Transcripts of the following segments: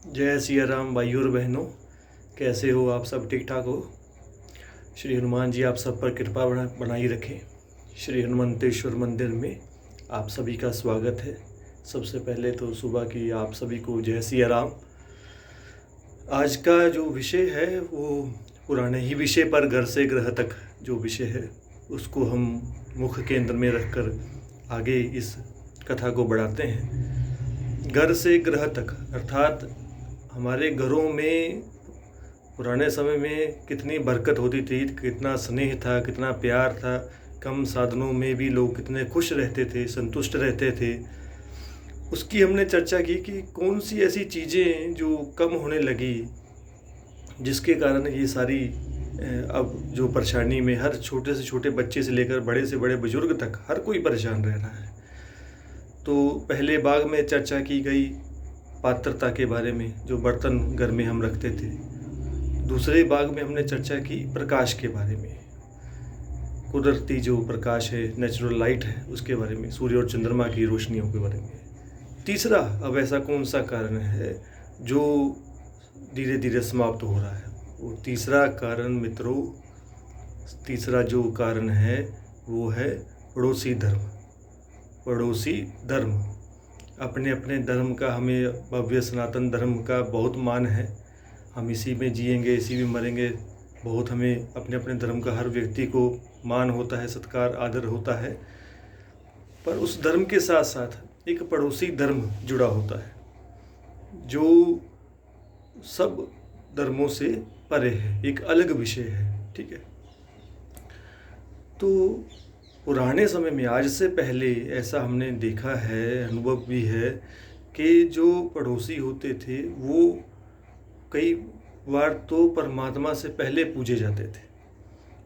जय सिया राम भाइयों और बहनों, कैसे हो आप सब? ठीक ठाक हो? श्री हनुमान जी आप सब पर कृपा बनाई रखें। श्री हनुमंतेश्वर मंदिर में आप सभी का स्वागत है। सबसे पहले तो सुबह की आप सभी को जय सिया राम। आज का जो विषय है वो पुराने ही विषय पर घर से ग्रह तक जो विषय है उसको हम मुख्य केंद्र में रखकर आगे इस कथा को बढ़ाते हैं। घर से ग्रह तक अर्थात हमारे घरों में पुराने समय में कितनी बरकत होती थी, कितना स्नेह था, कितना प्यार था। कम साधनों में भी लोग कितने खुश रहते थे, संतुष्ट रहते थे। उसकी हमने चर्चा की कि कौन सी ऐसी चीज़ें जो कम होने लगी जिसके कारण ये सारी अब जो परेशानी में हर छोटे से छोटे बच्चे से लेकर बड़े से बड़े बुजुर्ग तक हर कोई परेशान रह रहा है। तो पहले भाग में चर्चा की गई पात्रता के बारे में, जो बर्तन घर में हम रखते थे। दूसरे भाग में हमने चर्चा की प्रकाश के बारे में, कुदरती जो प्रकाश है, नेचुरल लाइट है, उसके बारे में, सूर्य और चंद्रमा की रोशनियों के बारे में। तीसरा, अब ऐसा कौन सा कारण है जो धीरे धीरे समाप्त हो रहा है? वो तीसरा कारण मित्रों, तीसरा जो कारण है वो है पड़ोसी धर्म। पड़ोसी धर्म, अपने अपने धर्म का हमें भव्य सनातन धर्म का बहुत मान है। हम इसी में जिएंगे, इसी में मरेंगे। बहुत हमें अपने अपने धर्म का हर व्यक्ति को मान होता है, सत्कार आदर होता है। पर उस धर्म के साथ साथ एक पड़ोसी धर्म जुड़ा होता है जो सब धर्मों से परे है, एक अलग विषय है। ठीक है, तो पुराने समय में, आज से पहले ऐसा हमने देखा है, अनुभव भी है कि जो पड़ोसी होते थे वो कई बार तो परमात्मा से पहले पूजे जाते थे।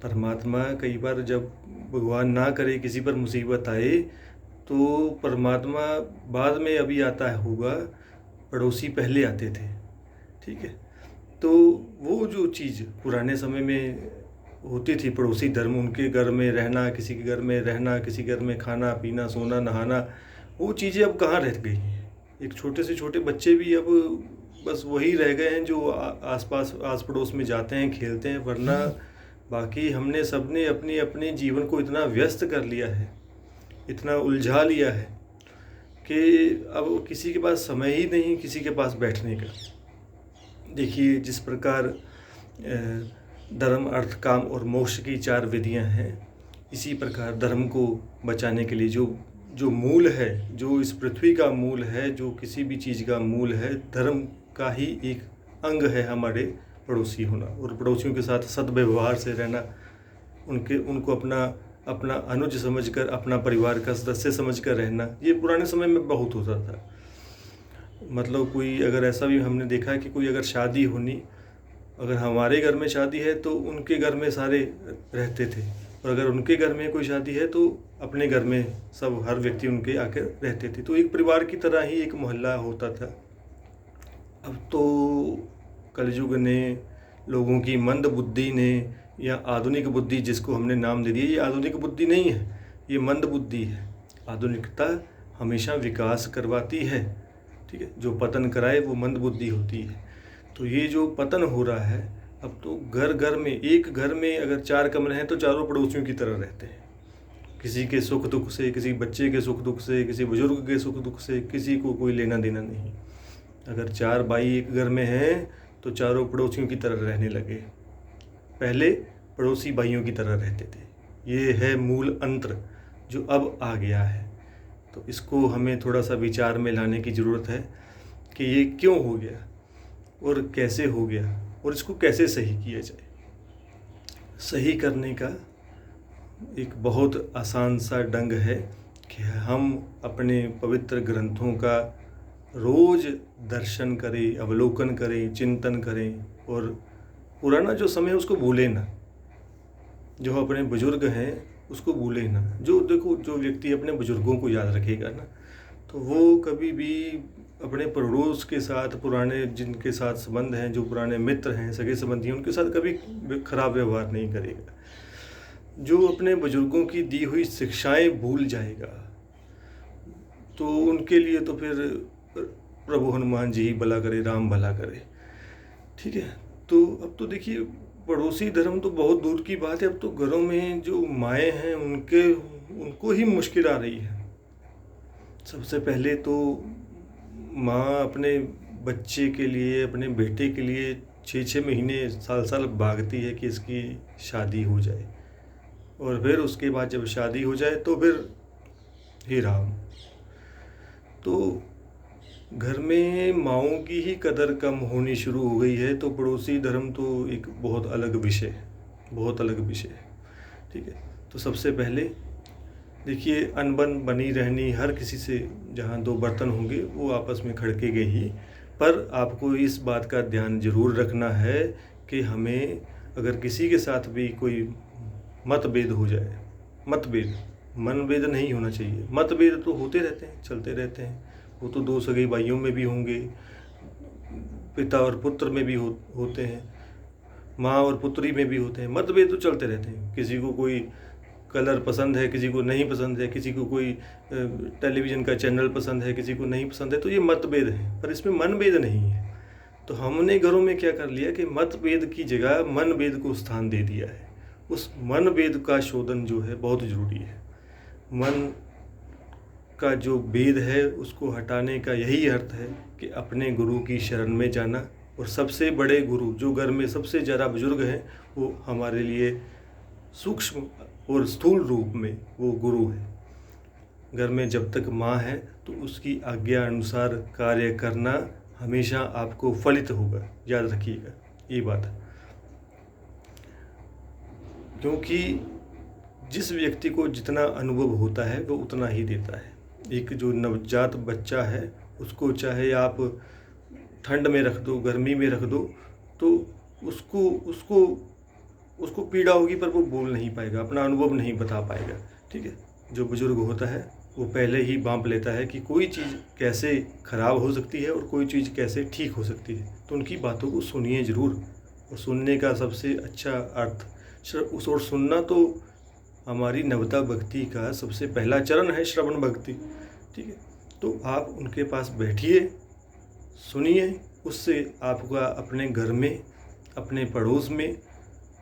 परमात्मा, कई बार जब भगवान ना करे किसी पर मुसीबत आए तो परमात्मा बाद में अभी आता होगा, पड़ोसी पहले आते थे। ठीक है, तो वो जो चीज़ पुराने समय में होती थी, पड़ोसी धर्म, उनके घर में रहना, किसी के घर में रहना, किसी घर में खाना पीना सोना नहाना, वो चीज़ें अब कहाँ रह गई हैं। एक छोटे से छोटे बच्चे भी अब बस वही रह गए हैं जो आसपास आस पड़ोस में जाते हैं, खेलते हैं, वरना बाकी हमने सबने अपनी अपने जीवन को इतना व्यस्त कर लिया है, इतना उलझा लिया है कि अब किसी के पास समय ही नहीं किसी के पास बैठने का। देखिए, जिस प्रकार धर्म अर्थ काम और मोक्ष की 4 विधियां हैं, इसी प्रकार धर्म को बचाने के लिए जो मूल है, जो इस पृथ्वी का मूल है, जो किसी भी चीज़ का मूल है, धर्म का ही एक अंग है हमारे पड़ोसी होना और पड़ोसियों के साथ सद्व्यवहार से रहना, उनको अपना अनुज समझकर, अपना परिवार का सदस्य समझकर रहना। ये पुराने समय में बहुत होता था। मतलब कोई अगर ऐसा भी हमने देखा है कि कोई अगर शादी होनी, अगर हमारे घर में शादी है तो उनके घर में सारे रहते थे, और अगर उनके घर में कोई शादी है तो अपने घर में सब हर व्यक्ति उनके आकर रहते थे। तो एक परिवार की तरह ही एक मोहल्ला होता था। अब तो कलयुग ने, लोगों की मंद बुद्धि ने, या आधुनिक बुद्धि जिसको हमने नाम दे दिया, ये आधुनिक बुद्धि नहीं है, ये मंद बुद्धि है। आधुनिकता हमेशा विकास करवाती है, ठीक है, जो पतन कराए वो मंद बुद्धि होती है। तो ये जो पतन हो रहा है, अब तो घर घर में, एक घर में अगर 4 कमरे हैं तो चारों पड़ोसियों की तरह रहते हैं। किसी के सुख दुख से, किसी बच्चे के सुख दुख से, किसी बुजुर्ग के सुख दुख से किसी को कोई लेना देना नहीं। अगर 4 भाई एक घर में हैं तो चारों पड़ोसियों की तरह रहने लगे। पहले पड़ोसी भाइयों की तरह रहते थे। ये है मूल अंतर जो अब आ गया है। तो इसको हमें थोड़ा सा विचार में लाने की ज़रूरत है कि ये क्यों हो गया और कैसे हो गया और इसको कैसे सही किया जाए। सही करने का एक बहुत आसान सा ढंग है कि हम अपने पवित्र ग्रंथों का रोज़ दर्शन करें, अवलोकन करें, चिंतन करें, और पुराना जो समय है उसको भूलें ना। जो अपने बुजुर्ग हैं उसको भूलें ना। जो देखो, जो व्यक्ति अपने बुजुर्गों को याद रखेगा ना, तो वो कभी भी अपने पड़ोस के साथ, पुराने जिनके साथ संबंध हैं, जो पुराने मित्र हैं, सगे संबंधी हैं, उनके साथ कभी खराब व्यवहार नहीं करेगा। जो अपने बुजुर्गों की दी हुई शिक्षाएं भूल जाएगा तो उनके लिए तो फिर प्रभु हनुमान जी ही भला करे, राम भला करे। ठीक है, तो अब तो देखिए पड़ोसी धर्म तो बहुत दूर की बात है, अब तो घरों में जो माएँ हैं उनको ही मुश्किल आ रही है। सबसे पहले तो माँ अपने बच्चे के लिए, अपने बेटे के लिए 6-6 महीने, साल भागती है कि इसकी शादी हो जाए, और फिर उसके बाद जब शादी हो जाए तो फिर हे राम। तो घर में माँओं की ही कदर कम होनी शुरू हो गई है, तो पड़ोसी धर्म तो एक बहुत अलग विषय है, बहुत अलग विषय है। ठीक है, तो सबसे पहले देखिए अनबन बनी रहनी हर किसी से, जहाँ दो बर्तन होंगे वो आपस में खड़केंगे ही, पर आपको इस बात का ध्यान जरूर रखना है कि हमें अगर किसी के साथ भी कोई मतभेद हो जाए, मतभेद, मनभेद नहीं होना चाहिए, मतभेद तो होते रहते हैं, चलते रहते हैं, वो तो दो सगे भाइयों में भी होंगे, पिता और पुत्र में भी होते हैं, माँ और पुत्री में भी होते हैं, मतभेद तो चलते रहते हैं। किसी को कोई कलर पसंद है, किसी को नहीं पसंद है, किसी को कोई टेलीविज़न का चैनल पसंद है, किसी को नहीं पसंद है, तो ये मतभेद है, पर इसमें मनभेद नहीं है। तो हमने घरों में क्या कर लिया कि मतभेद की जगह मनभेद को स्थान दे दिया है। उस मनभेद का शोधन जो है बहुत ज़रूरी है। मन का जो भेद है उसको हटाने का यही अर्थ है कि अपने गुरु की शरण में जाना, और सबसे बड़े गुरु जो घर में सबसे ज़्यादा बुजुर्ग हैं वो हमारे लिए सूक्ष्म और स्थूल रूप में वो गुरु है। घर में जब तक माँ है तो उसकी आज्ञा अनुसार कार्य करना हमेशा आपको फलित होगा, याद रखिएगा ये बात। क्योंकि जिस व्यक्ति को जितना अनुभव होता है वो उतना ही देता है। एक जो नवजात बच्चा है उसको चाहे आप ठंड में रख दो, गर्मी में रख दो, तो उसको पीड़ा होगी, पर वो बोल नहीं पाएगा, अपना अनुभव नहीं बता पाएगा। ठीक है, जो बुजुर्ग होता है वो पहले ही भांप लेता है कि कोई चीज़ कैसे ख़राब हो सकती है और कोई चीज़ कैसे ठीक हो सकती है। तो उनकी बातों को सुनिए ज़रूर, और सुनने का सबसे अच्छा अर्थ और सुनना तो हमारी नवता भक्ति का सबसे पहला चरण है, श्रवण भक्ति। ठीक है, तो आप उनके पास बैठिए, सुनिए, उससे आपका अपने घर में, अपने पड़ोस में,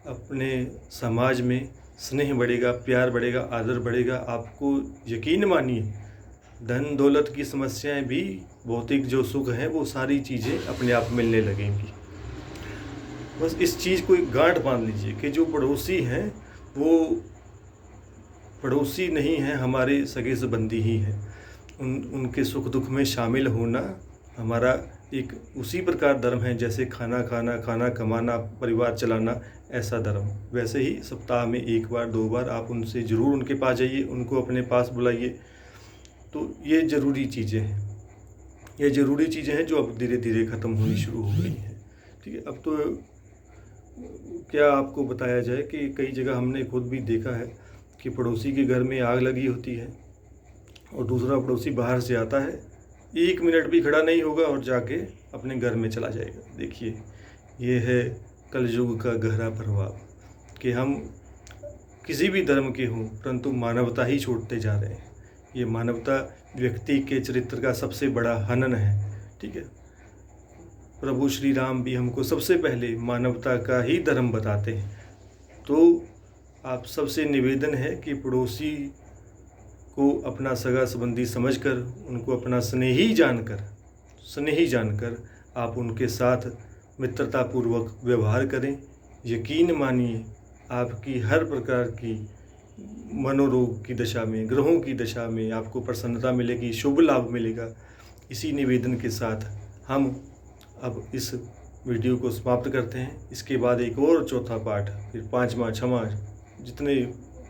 अपने समाज में स्नेह बढ़ेगा, प्यार बढ़ेगा, आदर बढ़ेगा। आपको यकीन मानिए धन दौलत की समस्याएं भी, भौतिक जो सुख हैं वो सारी चीज़ें अपने आप मिलने लगेंगी। बस इस चीज़ को एक गांठ बांध लीजिए कि जो पड़ोसी हैं वो पड़ोसी नहीं हैं, हमारे सगे संबंधी ही हैं। उनके सुख दुख में शामिल होना हमारा एक उसी प्रकार धर्म है जैसे खाना खाना, खाना कमाना, परिवार चलाना, ऐसा धर्म। वैसे ही सप्ताह में 1 बार 2 बार आप उनसे ज़रूर उनके पास जाइए, उनको अपने पास बुलाइए। तो ये ज़रूरी चीज़ें हैं, ये ज़रूरी चीज़ें हैं जो अब धीरे धीरे ख़त्म होनी शुरू हो गई हैं। ठीक है, अब तो क्या आपको बताया जाए कि कई जगह हमने खुद भी देखा है कि पड़ोसी के घर में आग लगी होती है और दूसरा पड़ोसी बाहर से आता है, 1 मिनट भी खड़ा नहीं होगा और जाके अपने घर में चला जाएगा। देखिए ये है कलयुग का गहरा प्रभाव कि हम किसी भी धर्म के हों परंतु मानवता ही छोड़ते जा रहे हैं। ये मानवता व्यक्ति के चरित्र का सबसे बड़ा हनन है। ठीक है, प्रभु श्री राम भी हमको सबसे पहले मानवता का ही धर्म बताते हैं। तो आप सबसे निवेदन है कि पड़ोसी को अपना सगा संबंधी समझकर, उनको अपना स्नेही जानकर आप उनके साथ मित्रतापूर्वक व्यवहार करें। यकीन मानिए आपकी हर प्रकार की मनोरोग की दशा में, ग्रहों की दशा में आपको प्रसन्नता मिलेगी, शुभ लाभ मिलेगा। इसी निवेदन के साथ हम अब इस वीडियो को समाप्त करते हैं। इसके बाद एक और चौथा पाठ, फिर 5वां 6वां, जितने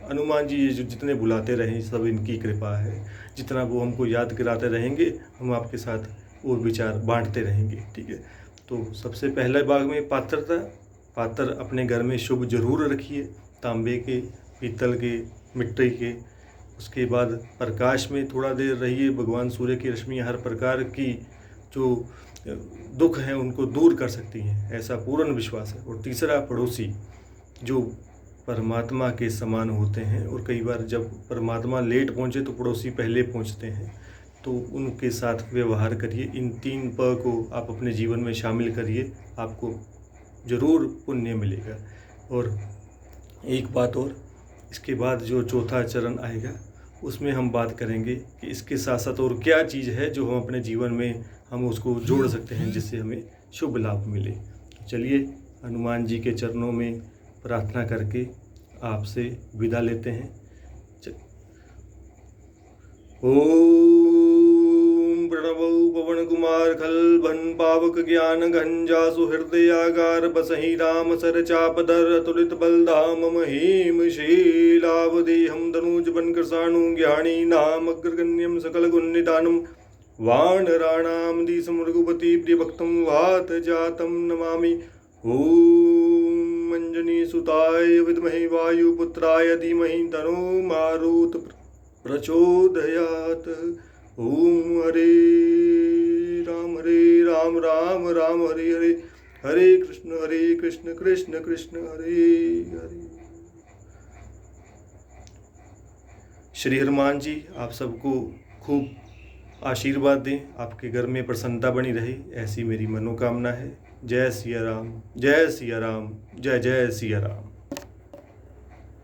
हनुमान जी ये जो जितने बुलाते रहें सब इनकी कृपा है। जितना वो हमको याद कराते रहेंगे हम आपके साथ और विचार बांटते रहेंगे। ठीक है, तो सबसे पहले भाग में पात्रता, पात्र अपने घर में शुभ जरूर रखिए, तांबे के, पीतल के, मिट्टी के। उसके बाद प्रकाश में थोड़ा देर रहिए, भगवान सूर्य की रश्मि हर प्रकार की जो दुख हैं उनको दूर कर सकती हैं, ऐसा पूर्ण विश्वास है। और तीसरा पड़ोसी जो परमात्मा के समान होते हैं, और कई बार जब परमात्मा लेट पहुँचे तो पड़ोसी पहले पहुँचते हैं। तो तो उनके साथ व्यवहार करिए। इन 3 प को आप अपने जीवन में शामिल करिए, आपको ज़रूर पुण्य मिलेगा। और एक बात और, इसके बाद जो चौथा चरण आएगा उसमें हम बात करेंगे कि इसके साथ साथ और क्या चीज़ है जो हम अपने जीवन में हम उसको जोड़ सकते हैं जिससे हमें शुभ लाभ मिले। चलिए हनुमान जी के चरणों में प्रार्थना करके आपसे विदा लेते हैं। ओम प्रणवो पवन कुमार खल भन पावक ज्ञान घन जासु हृदयागार बसहि राम सर चापधर अतुलित बलधाम महीम शीलावदेहम धनुज बन कृषाणु ज्ञानी नाम अग्रगण्यम सकल गुण निदानम वानराणाम दिशम रघुपति प्रिय भक्तम वात जातम नमामि। ओम अंजनी सुताय विद्महे वायुपुत्राय धीमहि तन्नो मारुत प्रचोदयात्। ओम हरे राम राम राम हरे हरे, हरे कृष्ण कृष्ण कृष्ण हरे हरे। श्री हनुमान जी आप सबको खूब आशीर्वाद दें, आपके घर में प्रसन्नता बनी रहे, ऐसी मेरी मनोकामना है। जय सिया राम, जय सिया राम, जय जय सिया राम।